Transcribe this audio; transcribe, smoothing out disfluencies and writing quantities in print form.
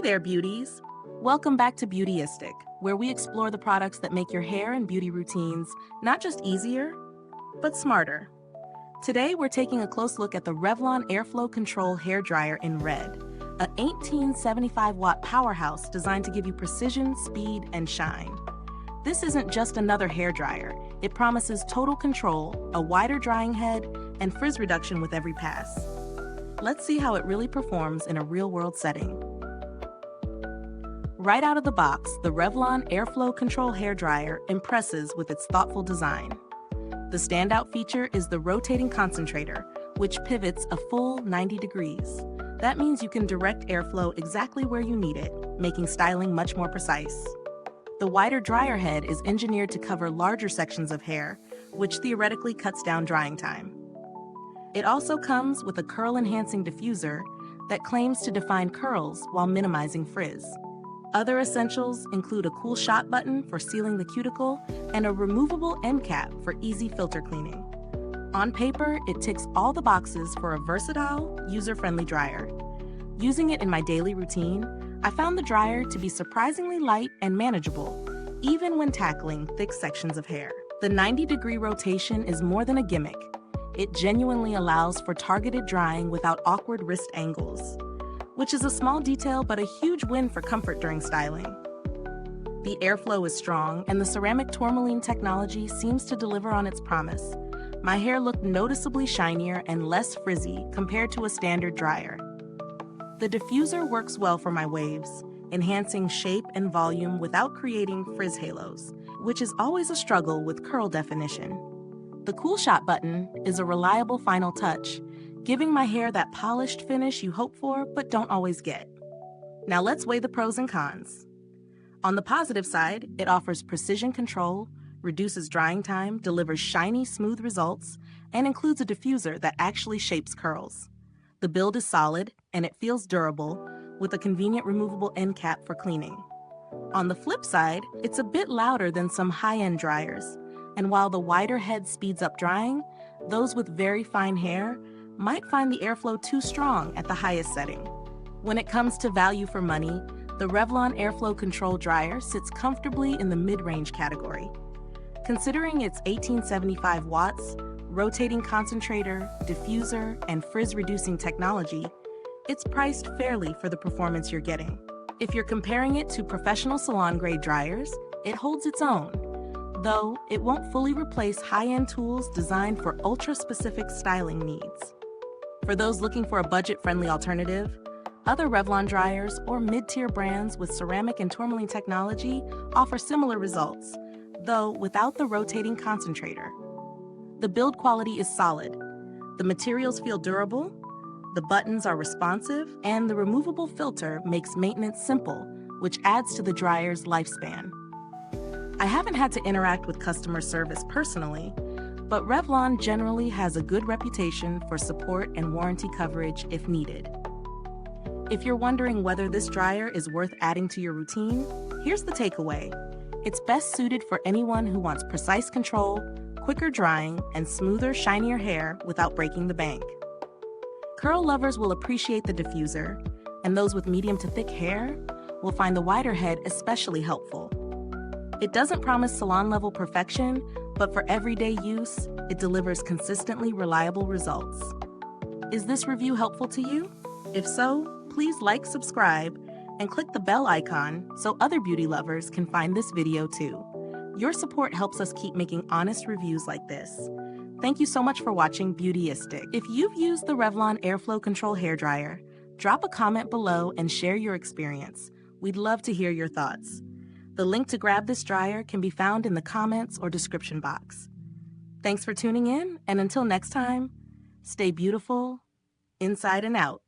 there, beauties! Welcome back to Beautyistic, where we explore the products that make your hair and beauty routines not just easier, but smarter. Today, we're taking a close look at the Revlon Airflow Control Hair Dryer in red, a 1875-watt powerhouse designed to give you precision, speed, and shine. This isn't just another hair dryer. It promises total control, a wider drying head, and frizz reduction with every pass. Let's see how it really performs in a real-world setting. Right out of the box, the Revlon Airflow Control Hair Dryer impresses with its thoughtful design. The standout feature is the rotating concentrator, which pivots a full 90 degrees. That means you can direct airflow exactly where you need it, making styling much more precise. The wider dryer head is engineered to cover larger sections of hair, which theoretically cuts down drying time. It also comes with a curl-enhancing diffuser that claims to define curls while minimizing frizz. Other essentials include a cool shot button for sealing the cuticle and a removable end cap for easy filter cleaning. On paper, it ticks all the boxes for a versatile, user-friendly dryer. Using it in my daily routine, I found the dryer to be surprisingly light and manageable, even when tackling thick sections of hair. The 90-degree rotation is more than a gimmick. It genuinely allows for targeted drying without awkward wrist angles, which is a small detail but a huge win for comfort during styling. The airflow is strong, and the ceramic tourmaline technology seems to deliver on its promise. My hair looked noticeably shinier and less frizzy compared to a standard dryer. The diffuser works well for my waves, enhancing shape and volume without creating frizz halos, which is always a struggle with curl definition. The cool shot button is a reliable final touch, giving my hair that polished finish you hope for but don't always get. Now let's weigh the pros and cons. On the positive side, it offers precision control, reduces drying time, delivers shiny, smooth results, and includes a diffuser that actually shapes curls. The build is solid, and it feels durable, with a convenient removable end cap for cleaning. On the flip side, it's a bit louder than some high-end dryers, and while the wider head speeds up drying, those with very fine hair might find the airflow too strong at the highest setting. When it comes to value for money, the Revlon Airflow Control Dryer sits comfortably in the mid-range category. Considering its 1875 watts, rotating concentrator, diffuser, and frizz-reducing technology, it's priced fairly for the performance you're getting. If you're comparing it to professional salon-grade dryers, it holds its own, though it won't fully replace high-end tools designed for ultra-specific styling needs. For those looking for a budget-friendly alternative, other Revlon dryers or mid-tier brands with ceramic and tourmaline technology offer similar results, though without the rotating concentrator. The build quality is solid. The materials feel durable, the buttons are responsive, and the removable filter makes maintenance simple, which adds to the dryer's lifespan. I haven't had to interact with customer service personally, but Revlon generally has a good reputation for support and warranty coverage if needed. If you're wondering whether this dryer is worth adding to your routine, here's the takeaway. It's best suited for anyone who wants precise control, quicker drying, and smoother, shinier hair without breaking the bank. Curl lovers will appreciate the diffuser, and those with medium to thick hair will find the wider head especially helpful. It doesn't promise salon-level perfection, but for everyday use, it delivers consistently reliable results. Is this review helpful to you? If so, please like, subscribe, and click the bell icon so other beauty lovers can find this video too. Your support helps us keep making honest reviews like this. Thank you so much for watching Beautyistic. If you've used the Revlon Airflow Control Hair Dryer, drop a comment below and share your experience. We'd love to hear your thoughts. The link to grab this dryer can be found in the comments or description box. Thanks for tuning in, and until next time, stay beautiful, inside and out.